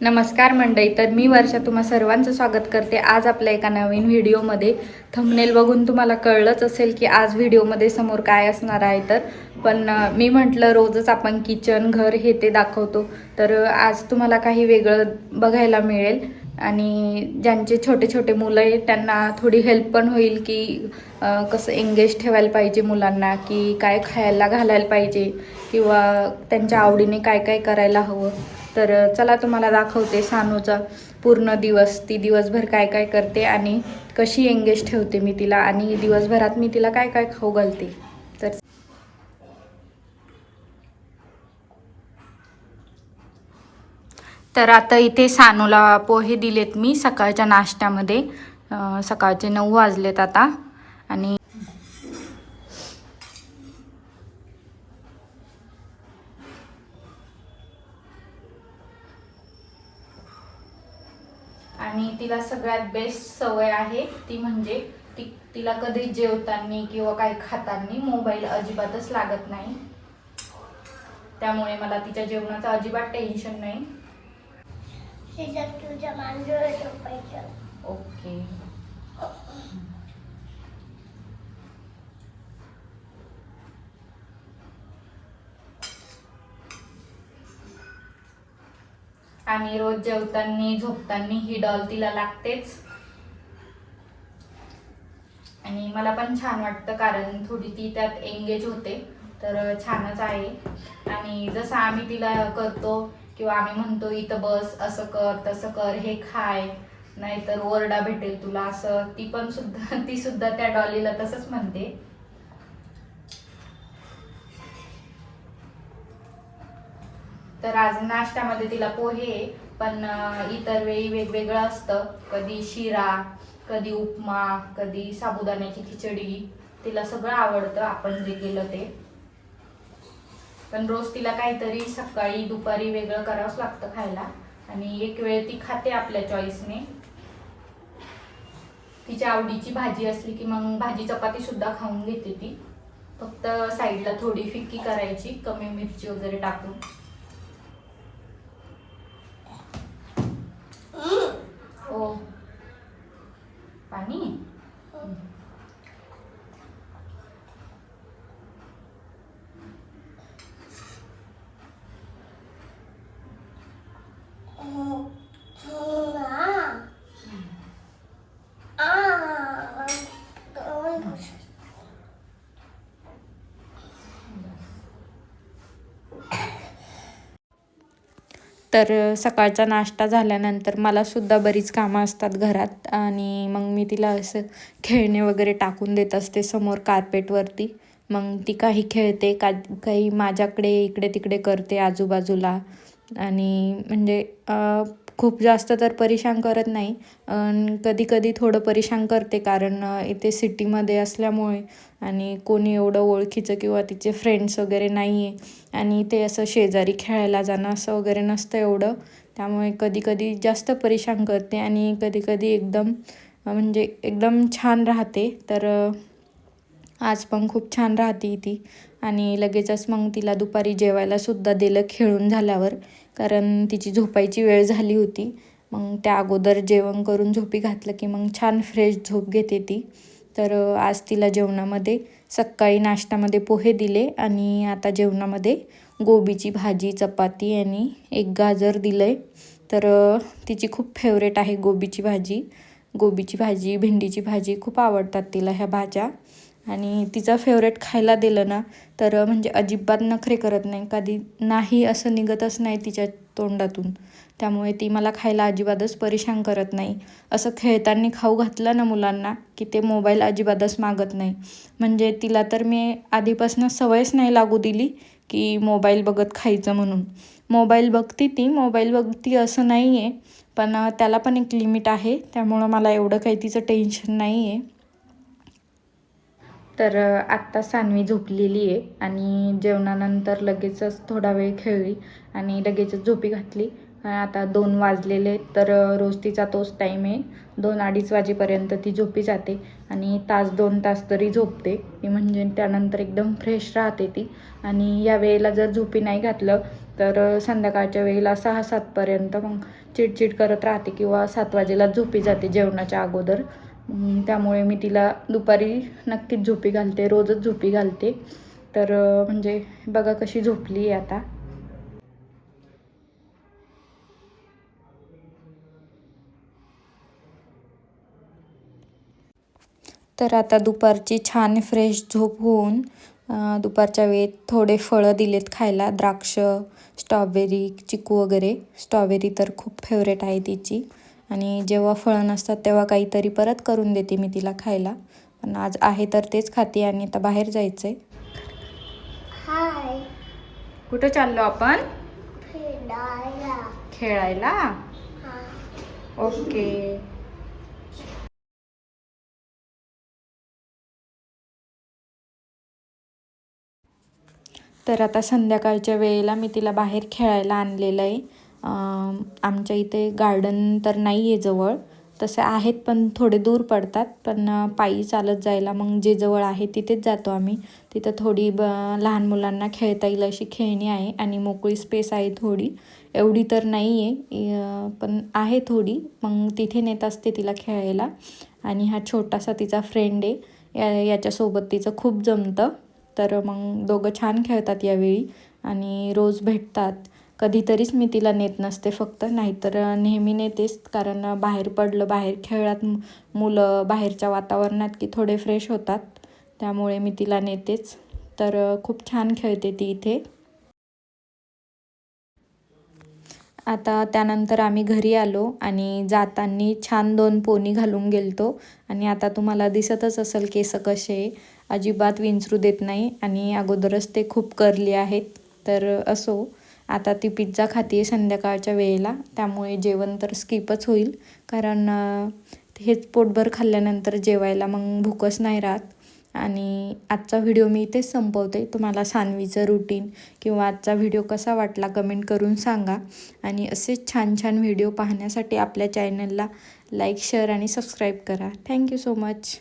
नमस्कार मंडळी, तर मी वर्षा तुम्हा सर्वांचं स्वागत करते आज आपल्या एका नवीन व्हिडिओमध्ये। थंबनेल बघून तुम्हाला कळलंच असेल की आज व्हिडिओमध्ये समोर काय असणार आहे। तर पण मी म्हटलं रोजच आपण किचन घर हे ते दाखवतो, तर आज तुम्हाला काही वेगळं बघायला मिळेल आणि ज्यांचे छोटे छोटे मुलं आहेत त्यांना थोडी हेल्प पण होईल की कसं एंगेज ठेवायला पाहिजे मुलांना, की काय खायला घालायला पाहिजे किंवा त्यांच्या आवडीने काय काय करायला हवं। तर चला तुम्हाला दाखवते सानूचा पूर्ण दिवस, ती दिवसभर काय काय करते आणि कशी एंगेज ठेवते मी तिला आणि दिवसभरात मी तिला काय काय खाऊ घालते। तर आता इथे सानूला पोहे दिलेत मी सकाळच्या नाश्त्यामध्ये। सकाळचे 9 वाजलेत आता आणि तिला सगळ्यात बेस्ट सवय आहे ती म्हणजे तिला कधी जेवताना किंवा काही खाताना मोबाईल अजिबातच लागत नाही, त्यामुळे मला तिच्या जेवणाचं अजिबात टेन्शन नाही। ओके, आणि रोज जेवताना झोपताना ही डॉल तिला लागतेच आणि मला पण छान वाटतं कारण थोडी ती त्यात एंगेज होते, तर छानच आहे। आणि जसं आम्ही तिला करतो किंवा आम्ही म्हणतो इथं बस, असं कर तसं कर, हे खाय नाहीतर ओरडा भेटेल तुला, असं ती सुद्धा त्या डॉलीला तसंच म्हणते। तर आज नाश्त्यामध्ये तिला पोहे, पण इतर वेळी वेगवेगळं असतं, कधी शिरा, कधी उपमा, कधी साबुदाण्याची खिचडी, तिला सगळं आवडतं आपण जे केलं ते। पण रोज तिला काहीतरी सकाळी दुपारी वेगळं करावंच लागतं खायला आणि एक वेळ ती खाते आपल्या चॉईसने। तिच्या आवडीची भाजी असली की मग भाजी चपाती सुद्धा खाऊन घेते ती, फक्त साईडला थोडी फिक्की करायची कमी मिरची वगैरे टाकून। ओ पाणी तर सकाळचा नाश्ता झाल्यानंतर मला सुद्धा बरीच कामं असतात घरात आणि मग मी तिला असं खेळणे वगैरे टाकून देत असते समोर कार्पेटवरती। मग ती काही खेळते, काही माझ्याकडे इकडे तिकडे करते आजूबाजूला आणि म्हणजे खूप जास्त तर परेशान करत नाही, कधी कधी थोडं परेशान करते कारण इथे सिटीमध्ये असल्यामुळे आणि कोणी एवढं ओळखीचं किंवा तिचे फ्रेंड्स वगैरे नाही आहे आणि ते असं शेजारी खेळायला जाणं असं वगैरे नसतं एवढं, त्यामुळे कधी कधी जास्त परेशान करते आणि कधी कधी एकदम छान राहते। तर आज पण खूप छान राहते ती आणि लगेचच मग तिला दुपारी जेवायला सुद्धा दिलं खेळून झाल्यावर, कारण तिची झोपायची वेळ झाली होती। मग त्या अगोदर जेवण करून झोपी घातलं की मग छान फ्रेश झोप घेते ती। तर आज तिला जेवणामध्ये सकाळी नाश्त्यामध्ये पोहे दिले आणि आता जेवणामध्ये गोबीची भाजी, चपाती आणि एक गाजर दिलंय। तर तिची खूप फेवरेट आहे गोबीची भाजी, भेंडीची भाजी खूप आवडतात तिला ह्या भाज्या आणि तिचा फेवरेट खायला दिलं ना तर म्हणजे अजिबात नखरे करत नाही, कधी नाही असं निघतच नाही तिच्या तोंडातून, त्यामुळे ती मला खायला अजिबातच परेशान करत नाही। असं खेळताना खाऊ घातलं ना मुलांना की ते मोबाईल अजिबातच मागत नाही, म्हणजे तिला तर मी आधीपासून सवयच नाही लागू दिली की मोबाईल बघत खायचं म्हणून। मोबाईल बघती असं नाही आहे, पण त्याला पण एक लिमिट आहे, त्यामुळं मला एवढं काही तिचं टेन्शन नाही आहे। तर आत्ता सानवी झोपलेली आहे आणि जेवणानंतर लगेचच थोडा वेळ खेळली आणि लगेचच झोपी घातली। आता 2 वाजलेले, तर रोज तिचा तोच टाईम आहे, 2-2:30 वाजेपर्यंत ती झोपी जाते आणि 1-2 तास तरी झोपते ती, म्हणजे त्यानंतर एकदम फ्रेश राहते ती। आणि या वेळेला जर झोपी नाही घातलं तर संध्याकाळच्या वेळेला 6-7पर्यंत मग चिडचिड करत राहते किंवा 7 वाजेला झोपी जाते जेवणाच्या अगोदर. त्यामुळे मी तिला दुपारी नक्कीच झोपी घालते, रोजच झोपी घालते. तर म्हणजे बघा कशी झोपली आहे आता. तर आता दुपारची छान फ्रेश झोप होऊन दुपारच्या वेळेत थोडे फळं दिलेत खायला, द्राक्ष, स्ट्रॉबेरी, चिकू वगैरे. स्ट्रॉबेरी तर खूप फेवरेट आहे तिची. आणि जेव्हा फळं नसतात तेव्हा काहीतरी परत करून देते मी तिला खायला. पण आज आहे तर तेच खाते आणि आता बाहेर जायचं आहे. हाय. कुठं चाललो आपण? खेळायला. खेळायला? हा. ओके. तर आता संध्याकाळच्या वेळेला मी तिला बाहेर खेळायला आणलेलं आहे. आमच्या इथे गार्डन तर नाही आहे जवळ, तसे आहेत पण थोडे दूर पडतात. पण पायी चालत जायला मग जे जवळ आहे तिथेच जातो आम्ही. तिथं थोडी लहान मुलांना खेळता येईल अशी खेळणी आहे आणि मोकळी स्पेस आहे थोडी. एवढी तर नाही आहे पण आहे थोडी. मग तिथे नेत असते तिला खेळायला. आणि हा छोटासा तिचा फ्रेंड आहे, याच्यासोबत तिचं खूप जमतं. तर मग दोघं छान खेळतात यावेळी आणि रोज भेटतात. कधीतरीच मी तिला नेत नसते फक्त, नाहीतर नेहमी नेतेच. कारण बाहेर पडलं, बाहेर खेळात मुलं बाहेरच्या वातावरणात की थोडे फ्रेश होतात, त्यामुळे मी तिला नेतेच. तर खूप छान खेळते ती इथे. आता त्यानंतर आम्ही घरी आलो आणि जाताना छान 2 पोनी घालून गेलतो. आणि आता तुम्हाला दिसतच असेल केस कसे, अजिबात विंचरू देत नाही आणि अगोदरच ते खूप कर्ली आहेत. तर असो, आता ती पिझ्झा खाते संध्याकाळच्या वेळेला, त्यामुळे जेवण तर स्किपच होईल. कारण हेच पोटभर खाल्ल्यानंतर जेवायला मग भूकच नाही राहत. आणि आजचा व्हिडिओ मी इथेच संपवते. तुम्हाला सान्वीचं रुटीन किंवा आजचा व्हिडिओ कसा वाटला कमेंट करून सांगा. आणि असेच छान छान व्हिडिओ पाहण्यासाठी आपल्या चॅनलला लाईक, शेअर आणि सबस्क्राईब करा. Thank you so much.